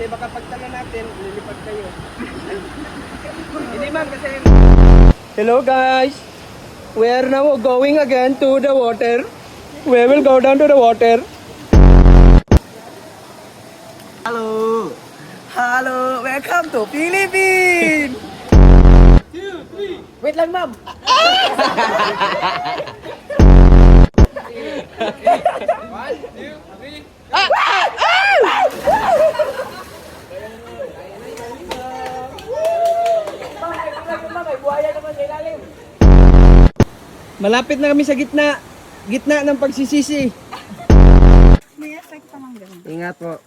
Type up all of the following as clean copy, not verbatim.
Kasi baka pagtala natin, lilipad kayo. Hindi ma'am, kasi... Hello guys! We are now going again to the water. We will go down to the water. Hello! Hello! Welcome to Philippines! 2, 3. Wait lang ma'am! One, two, three. Malapit na kami sa gitna. Gitna ng pagsisisi. May effect pa ng ganun. Ingat po.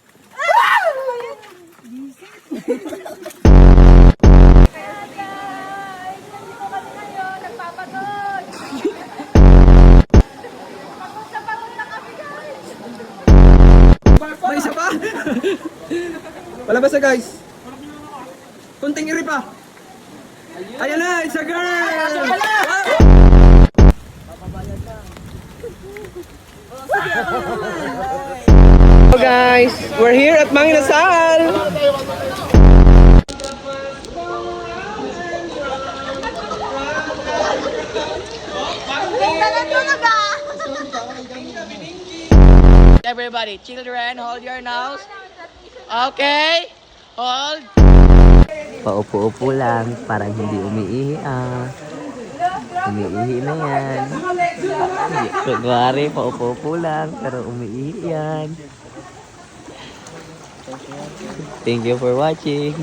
May isa pa? Palabas na guys. Kunting iri pa. Ayan na, it's a girl! Hello guys, we're here at Mang Inasal. Everybody, children, hold your nose. Okay, hold. Paupo-upo lang, parang hindi umiihi Umiihi na yan. Kunwari, paupo-upo lang, pero umiihi yan. Thank you for watching.